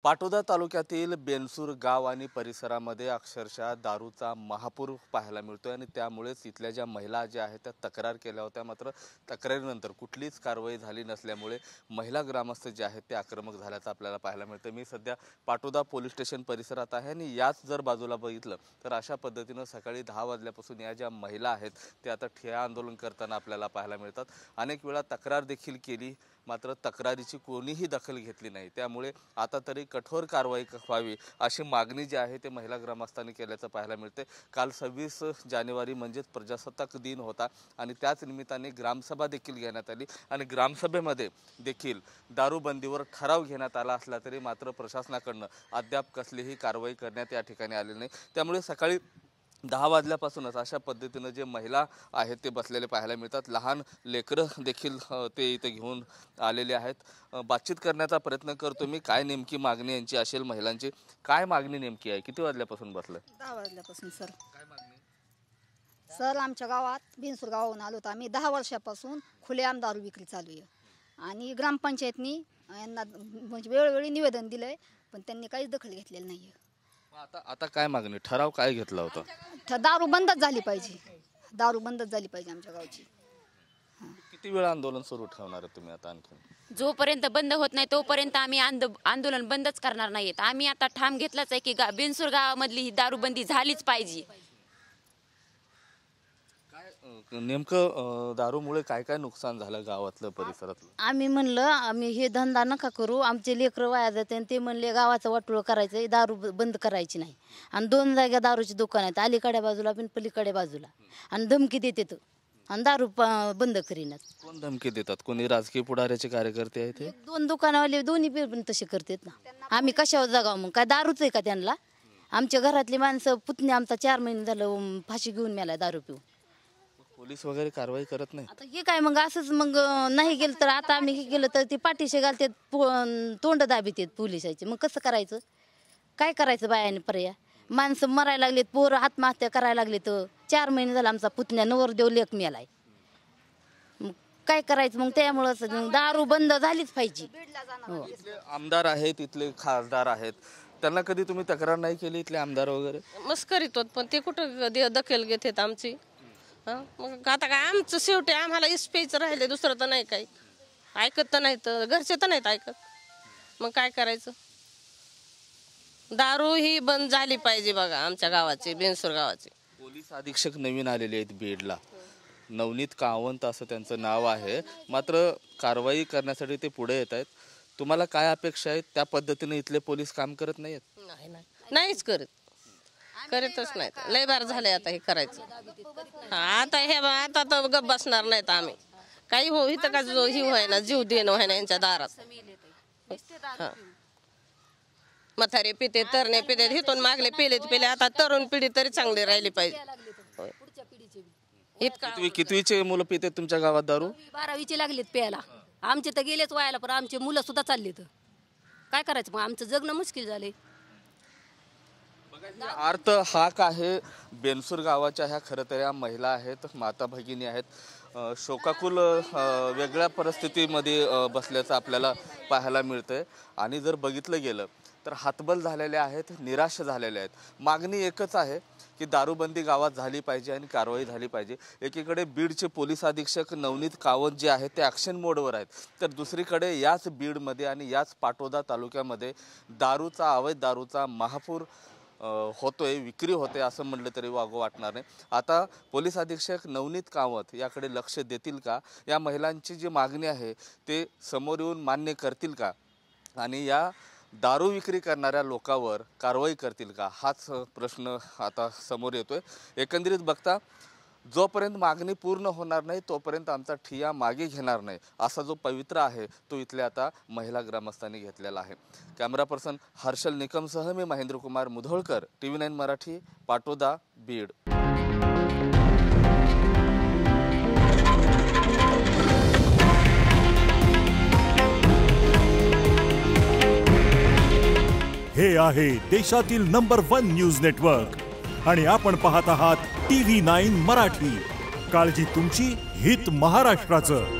पाटोदा तालुक्यातील बेनसूर गाव आणि परिसरामध्ये अक्षरशः दारूचा महापूर पाहायला मिळतोय आणि त्यामुळेच इथल्या ज्या महिला ज्या आहेत त्या तक्रार केल्या होत्या। मात्र तक्रारीनंतर कुठलीच कारवाई झाली नसल्यामुळे महिला ग्रामस्थ जे आहेत ते आक्रमक झाल्याचं आपल्याला पाहायला मिळतं। मी सध्या पाटोदा पोलीस स्टेशन परिसरात आहे आणि याच जर बाजूला बघितलं तर अशा पद्धतीने सकाळी 10 वाजल्यापासून या ज्या महिला आहेत ते आता ठिय्या आंदोलन करताना आपल्याला पाहायला मिळतात। अनेक वेळा तक्रार देखील केली मात्र तक्रारीची कोणीही दखल घेतली नाही। त्यामुळे आता तरी कठोर कारवाई व्हावी अशी मागणी जी आहे ते महिला ग्रामस्थांनी केल्याचं पाहायला मिळते। काल 26 जानेवारी म्हणजे प्रजासत्ताक दिन होता आणि त्याच निमित्ताने ग्रामसभा देखील घेण्यात आली आणि ग्रामसभेमध्ये देखील दारूबंदीवर ठराव घेण्यात आला असला तरी मात्र प्रशासनाकडून अद्याप कसलीही कारवाई करण्यात या ठिकाणी आलेली नाही। त्यामुळे सकाळी 10 वाजल्यापासूनच अशा पद्धतीने जे महिला आहेत ते बसलेले पाहायला मिळतात। लहान लेकरं देखील ते इथे घेऊन आलेले आहेत। बातचीत करण्याचा प्रयत्न करतो मी। काय नेमकी मागणी यांची असेल महिलांची, काय मागणी नेमकी आहे? किती वाजल्यापासून बसलं? 10 वाजल्यापासून सर। काय मागणी? सर आमच्या गावात बिनसूर गावाहून आलो तर आम्ही 10 वर्षापासून खुलेआम दारू विक्री चालू आहे आणि ग्रामपंचायतनी यांना म्हणजे वेळोवेळी निवेदन दिलंय पण त्यांनी काहीच दखल घेतलेली नाहीये। आता आता काय मागणी, ठराव काय घेतला होता? दारू बंदच झाली पाहिजे, दारू बंदच झाली पाहिजे आमच्या गावची। किती वेळ आंदोलन सुरू ठेवणार आहे तुम्ही आता? आणखी जोपर्यंत बंद होत नाही तोपर्यंत आम्ही आंदोलन बंदच करणार नाहीत। आम्ही आता ठाम घेतलाच आहे की बिनसूर गावामधली ही दारूबंदी झालीच पाहिजे। काय नेमकं दारूमुळे काय काय नुकसान झालं गावातलं परिसरातलं? आम्ही म्हणलं आम्ही हे धंदा नका करू, आमचे लेकरं वाया जाते आणि ते म्हणले गावाचं वाटोळं करायचं, दारू बंद करायची नाही। आणि 2 जागा दारूची दुकान आहेत, अलीकडे बाजूला पण पलीकडे बाजूला, आणि धमकी देतात आणि दारू बंद करीनात। कोण धमकी देतात? कोणी राजकीय पुढाऱ्याचे कार्यकर्ते आहेत? 2 दुकानवाले दोन्ही पण तसे करतात ना। आम्ही कशावर जगावं मग? काय दारूच आहे का त्यांना? आमच्या घरातली माणसं पुतणे आमचा 4 महिने झालं फाशी घेऊन मेला दारू पिऊन। पोलीस वगैरे कारवाई करत नाही? आता हे काय मग असंच मग नाही गेलं तर आता आम्ही हे केलं तर ते पाठीशी घालतात, तोंड दाबीतात पोलिसाचे। मग कसं करायचं? काय करायचं बायाने पर्याय? माणसं मरायला लागलेत, पोरं आत्महत्या करायला लागले तर 4 महिने झाला आमचा पुतण्या नवरदेव लेक मेलाय। मग काय करायचं? मग त्यामुळं दारू बंद झालीच पाहिजे। इथले आमदार आहेत, इथले खासदार आहेत, त्यांना कधी तुम्ही तक्रार नाही केली? इथले आमदार वगैरे मस्करीत होत पण ते कुठं दखल घेतात आमची? मग आता काय आमचं शेवटी आम्हाला इस्पेचं राहिले, दुसरं तर नाही काही ऐकत तर नाहीत, घरचे तर नाहीत ऐकत। मग काय करायचं? दारू ही बंद झाली पाहिजे बघा आमच्या गावाची, बेनसूर गावाची। पोलीस अधीक्षक नवीन आलेले आहेत बीडला, नवनीत कावंत असं त्यांचं नाव आहे। मात्र कारवाई करण्यासाठी ते पुढे येत आहेत। तुम्हाला काय अपेक्षा आहेत? त्या पद्धतीने इथले पोलीस काम करत नाहीत? नाहीच करीतच नाहीत। लय बार झालंय आता हे करायचं। आता तर गप बसणार नाहीत आम्ही। काही हो इथं का ही व्हायना, जीव देणं व्हायना यांच्या दारात। म्हातारे पिते, तरणे पिते, हिथून मागले पेले, आता तरुण पिढी तरी चांगली राहिली पाहिजे। कितवीचे मुलं पिते तुमच्या गावात दारू? 12वीचे लागलेत प्यायला, आमचे तर गेलेच वायाला, पण आमचे मुलं सुद्धा चाललेत। काय करायचं मग? आमचं जगणं मुश्किल झालंय। अर्थ हाक आहे बेनसूर गावाच्या। ह्या खरं तर या महिला आहेत, माता भगिनी आहेत, शोकाकुल वेगळ्या परिस्थितीमध्ये बसल्याचं आपल्याला पाहायला मिळतंय। आणि जर बघितलं गेलं तर हातबल झालेले आहेत, निराश झालेले आहेत। मागणी एकच आहे की दारूबंदी गावात झाली पाहिजे आणि कारवाई झाली पाहिजे। एकीकडे बीडचे पोलीस अधीक्षक नवनीत कावंत जे आहेत ते ॲक्शन मोडवर आहेत, तर दुसरीकडे याच बीडमध्ये आणि याच पाटोदा तालुक्यामध्ये अवैध दारूचा महापूर होतोय, विक्री होते असं म्हटलं तरी वागो वाटणार नाही। आता पोलीस अधीक्षक नवनीत कावंत याकडे लक्ष देतील का? या महिलांची जी मागणी आहे ते समोर येऊन मान्य करतील का? आणि या दारू विक्री करणाऱ्या लोकांवर कारवाई करतील का? हाच प्रश्न आता समोर येतोय। एकंदरीत बघता जोपर्यंत मागणी पूर्ण होणार नाही तोपर्यंत आमचा ठिय्या मागे घेणार नाही असा जो पवित्रा आहे तो इथल्या आता महिला ग्रामस्थांनी घेतलेला आहे। कॅमेरा पर्सन हर्षल निकमसह मी महेंद्र कुमार मुधोळकर, TV9 मराठी, पाटोदा, बीड। हे आहे देशातील नंबर 1 न्यूज नेटवर्क आणि आपण पाहत आहात TV9 मराठी। काळजी तुमची, हित महाराष्ट्राचं।